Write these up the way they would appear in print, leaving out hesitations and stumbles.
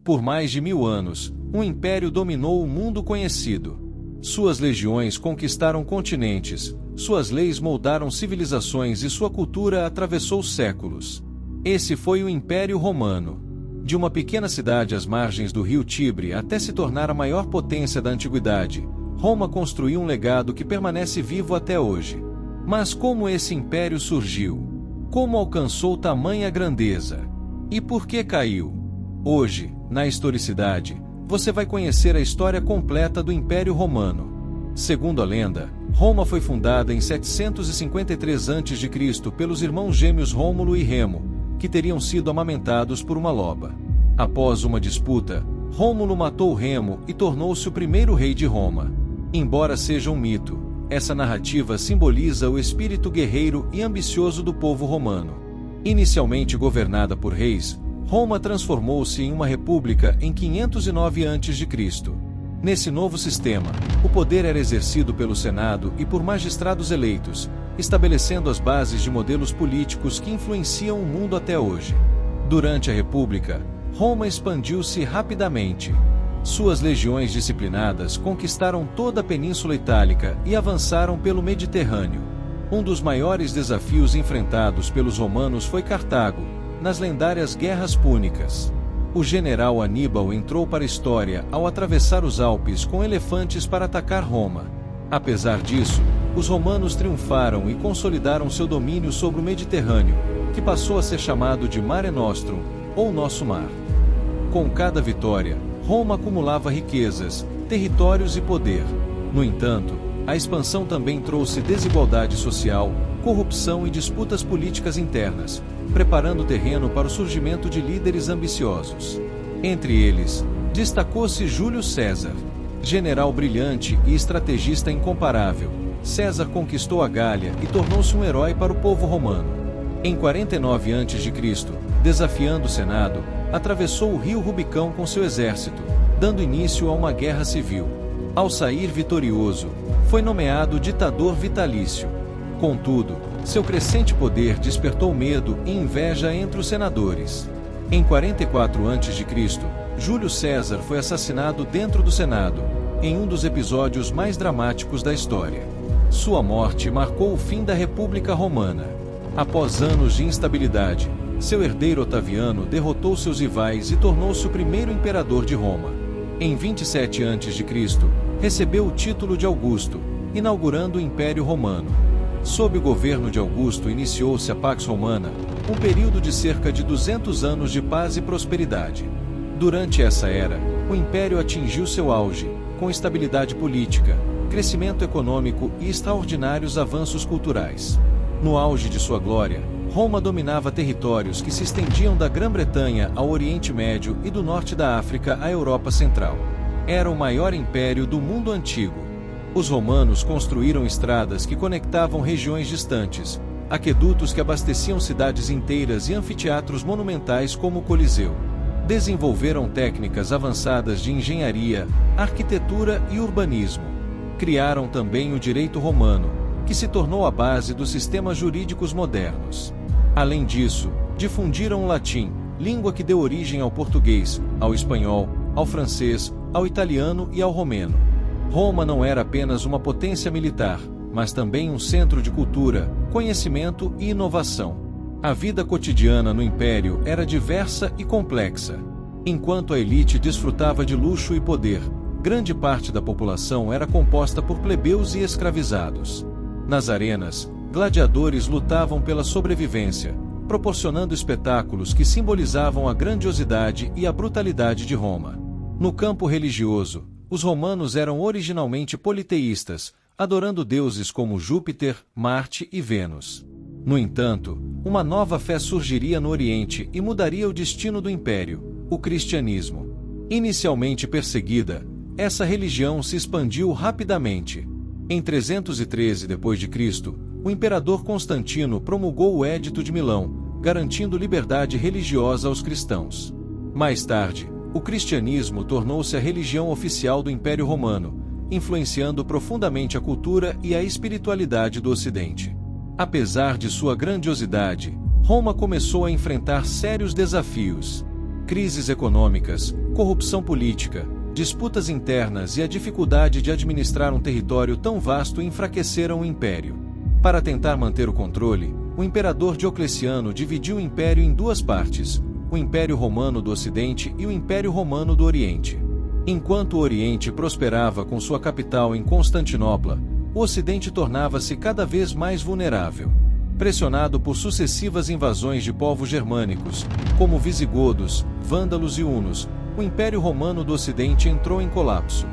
Por mais de 1000 anos, um império dominou o mundo conhecido. Suas legiões conquistaram continentes, suas leis moldaram civilizações e sua cultura atravessou séculos. Esse foi o Império Romano. De uma pequena cidade às margens do rio Tibre até se tornar a maior potência da antiguidade, Roma construiu um legado que permanece vivo até hoje. Mas como esse império surgiu? Como alcançou tamanha grandeza? E por que caiu? Hoje, na historicidade, você vai conhecer a história completa do Império Romano. Segundo a lenda, Roma foi fundada em 753 a.C. pelos irmãos gêmeos Rômulo e Remo, que teriam sido amamentados por uma loba. Após uma disputa, Rômulo matou Remo e tornou-se o primeiro rei de Roma. Embora seja um mito, essa narrativa simboliza o espírito guerreiro e ambicioso do povo romano. Inicialmente governada por reis, Roma transformou-se em uma república em 509 a.C. Nesse novo sistema, o poder era exercido pelo Senado e por magistrados eleitos, estabelecendo as bases de modelos políticos que influenciam o mundo até hoje. Durante a República, Roma expandiu-se rapidamente. Suas legiões disciplinadas conquistaram toda a Península Itálica e avançaram pelo Mediterrâneo. Um dos maiores desafios enfrentados pelos romanos foi Cartago, nas lendárias Guerras Púnicas. O general Aníbal entrou para a história ao atravessar os Alpes com elefantes para atacar Roma. Apesar disso, os romanos triunfaram e consolidaram seu domínio sobre o Mediterrâneo, que passou a ser chamado de Mare Nostrum, ou Nosso Mar. Com cada vitória, Roma acumulava riquezas, territórios e poder. No entanto, a expansão também trouxe desigualdade social, corrupção e disputas políticas internas, preparando o terreno para o surgimento de líderes ambiciosos. Entre eles, destacou-se Júlio César. General brilhante e estrategista incomparável, César conquistou a Gália e tornou-se um herói para o povo romano. Em 49 a.C., desafiando o Senado, atravessou o rio Rubicão com seu exército, dando início a uma guerra civil. Ao sair vitorioso, foi nomeado ditador vitalício. Contudo, seu crescente poder despertou medo e inveja entre os senadores. Em 44 a.C., Júlio César foi assassinado dentro do Senado, em um dos episódios mais dramáticos da história. Sua morte marcou o fim da República Romana. Após anos de instabilidade, seu herdeiro Otaviano derrotou seus rivais e tornou-se o primeiro imperador de Roma. Em 27 a.C., recebeu o título de Augusto, inaugurando o Império Romano. Sob o governo de Augusto iniciou-se a Pax Romana, um período de cerca de 200 anos de paz e prosperidade. Durante essa era, o Império atingiu seu auge, com estabilidade política, crescimento econômico e extraordinários avanços culturais. No auge de sua glória, Roma dominava territórios que se estendiam da Grã-Bretanha ao Oriente Médio e do norte da África à Europa Central. Era o maior império do mundo antigo. Os romanos construíram estradas que conectavam regiões distantes, aquedutos que abasteciam cidades inteiras e anfiteatros monumentais como o Coliseu. Desenvolveram técnicas avançadas de engenharia, arquitetura e urbanismo. Criaram também o direito romano, que se tornou a base dos sistemas jurídicos modernos. Além disso, difundiram o latim, língua que deu origem ao português, ao espanhol, ao francês, ao italiano e ao romeno. Roma não era apenas uma potência militar, mas também um centro de cultura, conhecimento e inovação. A vida cotidiana no Império era diversa e complexa. Enquanto a elite desfrutava de luxo e poder, grande parte da população era composta por plebeus e escravizados. Nas arenas, gladiadores lutavam pela sobrevivência, proporcionando espetáculos que simbolizavam a grandiosidade e a brutalidade de Roma. No campo religioso, os romanos eram originalmente politeístas, adorando deuses como Júpiter, Marte e Vênus. No entanto, uma nova fé surgiria no Oriente e mudaria o destino do Império, o cristianismo. Inicialmente perseguida, essa religião se expandiu rapidamente. Em 313 d.C., o imperador Constantino promulgou o Edito de Milão, garantindo liberdade religiosa aos cristãos. Mais tarde, o cristianismo tornou-se a religião oficial do Império Romano, influenciando profundamente a cultura e a espiritualidade do Ocidente. Apesar de sua grandiosidade, Roma começou a enfrentar sérios desafios. Crises econômicas, corrupção política, disputas internas e a dificuldade de administrar um território tão vasto enfraqueceram o império. Para tentar manter o controle, o imperador Diocleciano dividiu o império em duas partes, o Império Romano do Ocidente e o Império Romano do Oriente. Enquanto o Oriente prosperava com sua capital em Constantinopla, o Ocidente tornava-se cada vez mais vulnerável. Pressionado por sucessivas invasões de povos germânicos, como visigodos, vândalos e hunos, o Império Romano do Ocidente entrou em colapso.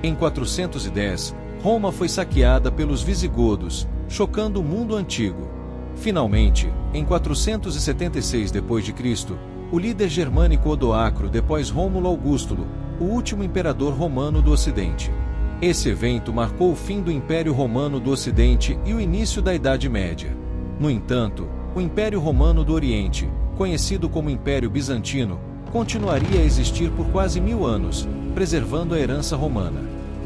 Em 410, Roma foi saqueada pelos visigodos, chocando o mundo antigo. Finalmente, em 476 d.C., o líder germânico Odoacro depôs Rômulo Augustulo, o último imperador romano do Ocidente. Esse evento marcou o fim do Império Romano do Ocidente e o início da Idade Média. No entanto, o Império Romano do Oriente, conhecido como Império Bizantino, continuaria a existir por quase 1000 anos, preservando a herança romana.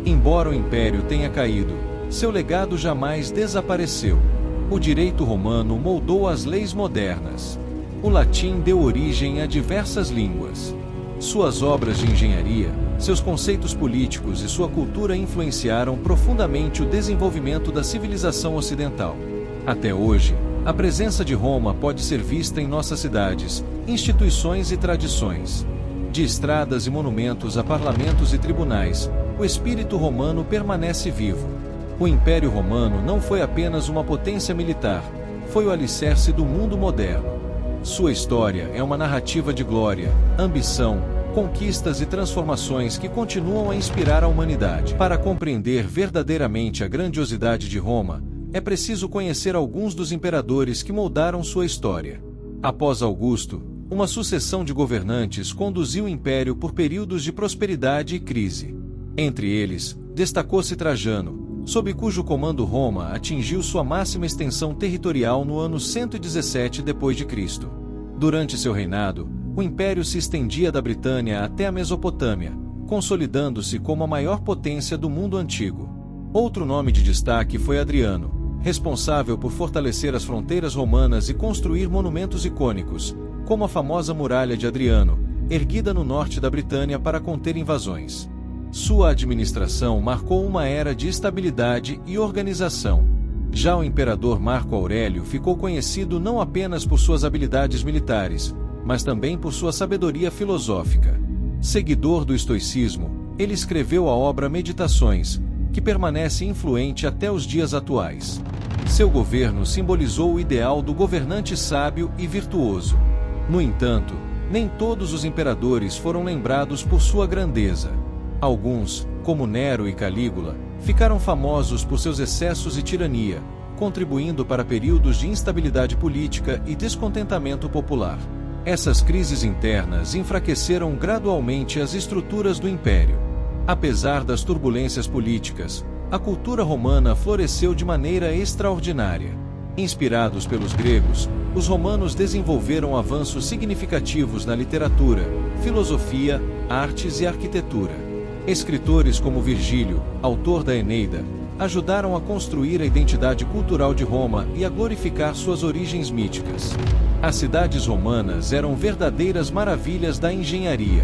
Embora o Império tenha caído, seu legado jamais desapareceu. O direito romano moldou as leis modernas. O latim deu origem a diversas línguas. Suas obras de engenharia, seus conceitos políticos e sua cultura influenciaram profundamente o desenvolvimento da civilização ocidental. Até hoje, a presença de Roma pode ser vista em nossas cidades, instituições e tradições. De estradas e monumentos a parlamentos e tribunais, o espírito romano permanece vivo. O Império Romano não foi apenas uma potência militar, foi o alicerce do mundo moderno. Sua história é uma narrativa de glória, ambição, conquistas e transformações que continuam a inspirar a humanidade. Para compreender verdadeiramente a grandiosidade de Roma, é preciso conhecer alguns dos imperadores que moldaram sua história. Após Augusto, uma sucessão de governantes conduziu o império por períodos de prosperidade e crise. Entre eles, destacou-se Trajano, sob cujo comando Roma atingiu sua máxima extensão territorial no ano 117 d.C. Durante seu reinado, o império se estendia da Britânia até a Mesopotâmia, consolidando-se como a maior potência do mundo antigo. Outro nome de destaque foi Adriano, responsável por fortalecer as fronteiras romanas e construir monumentos icônicos, como a famosa Muralha de Adriano, erguida no norte da Britânia para conter invasões. Sua administração marcou uma era de estabilidade e organização. Já o imperador Marco Aurélio ficou conhecido não apenas por suas habilidades militares, mas também por sua sabedoria filosófica. Seguidor do estoicismo, ele escreveu a obra Meditações, que permanece influente até os dias atuais. Seu governo simbolizou o ideal do governante sábio e virtuoso. No entanto, nem todos os imperadores foram lembrados por sua grandeza. Alguns, como Nero e Calígula, ficaram famosos por seus excessos e tirania, contribuindo para períodos de instabilidade política e descontentamento popular. Essas crises internas enfraqueceram gradualmente as estruturas do império. Apesar das turbulências políticas, a cultura romana floresceu de maneira extraordinária. Inspirados pelos gregos, os romanos desenvolveram avanços significativos na literatura, filosofia, artes e arquitetura. Escritores como Virgílio, autor da Eneida, ajudaram a construir a identidade cultural de Roma e a glorificar suas origens míticas. As cidades romanas eram verdadeiras maravilhas da engenharia.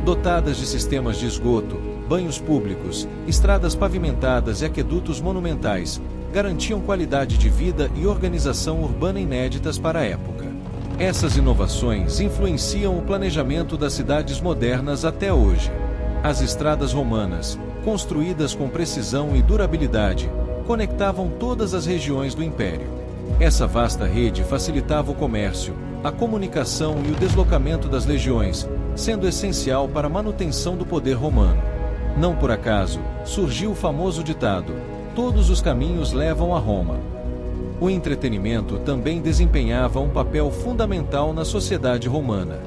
Dotadas de sistemas de esgoto, banhos públicos, estradas pavimentadas e aquedutos monumentais, garantiam qualidade de vida e organização urbana inéditas para a época. Essas inovações influenciam o planejamento das cidades modernas até hoje. As estradas romanas, construídas com precisão e durabilidade, conectavam todas as regiões do império. Essa vasta rede facilitava o comércio, a comunicação e o deslocamento das legiões, sendo essencial para a manutenção do poder romano. Não por acaso, surgiu o famoso ditado: "Todos os caminhos levam a Roma". O entretenimento também desempenhava um papel fundamental na sociedade romana.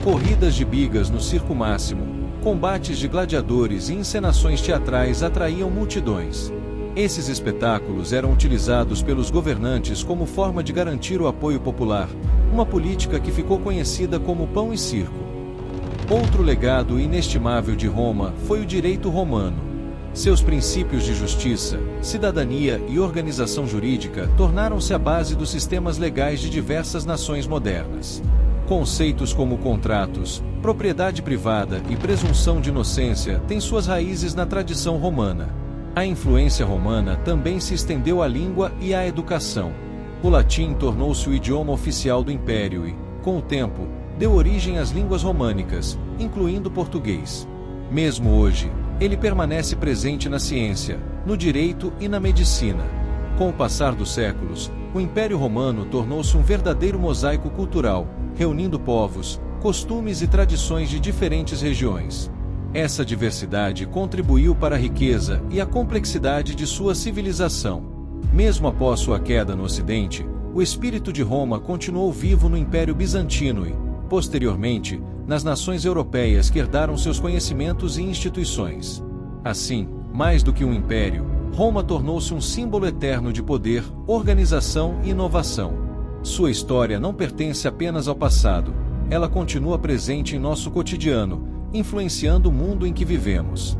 Corridas de bigas no Circo Máximo, combates de gladiadores e encenações teatrais atraíam multidões. Esses espetáculos eram utilizados pelos governantes como forma de garantir o apoio popular, uma política que ficou conhecida como pão e circo. Outro legado inestimável de Roma foi o direito romano. Seus princípios de justiça, cidadania e organização jurídica tornaram-se a base dos sistemas legais de diversas nações modernas. Conceitos como contratos, propriedade privada e presunção de inocência têm suas raízes na tradição romana. A influência romana também se estendeu à língua e à educação. O latim tornou-se o idioma oficial do Império e, com o tempo, deu origem às línguas românicas, incluindo o português. Mesmo hoje, ele permanece presente na ciência, no direito e na medicina. Com o passar dos séculos, o Império Romano tornou-se um verdadeiro mosaico cultural, reunindo povos, costumes e tradições de diferentes regiões. Essa diversidade contribuiu para a riqueza e a complexidade de sua civilização. Mesmo após sua queda no Ocidente, o espírito de Roma continuou vivo no Império Bizantino e, posteriormente, nas nações europeias que herdaram seus conhecimentos e instituições. Assim, mais do que um império, Roma tornou-se um símbolo eterno de poder, organização e inovação. Sua história não pertence apenas ao passado, ela continua presente em nosso cotidiano, influenciando o mundo em que vivemos.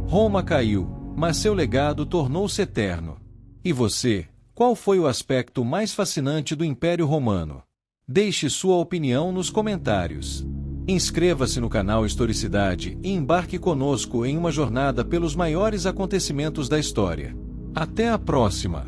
Roma caiu, mas seu legado tornou-se eterno. E você, qual foi o aspecto mais fascinante do Império Romano? Deixe sua opinião nos comentários. Inscreva-se no canal Historicidade e embarque conosco em uma jornada pelos maiores acontecimentos da história. Até a próxima!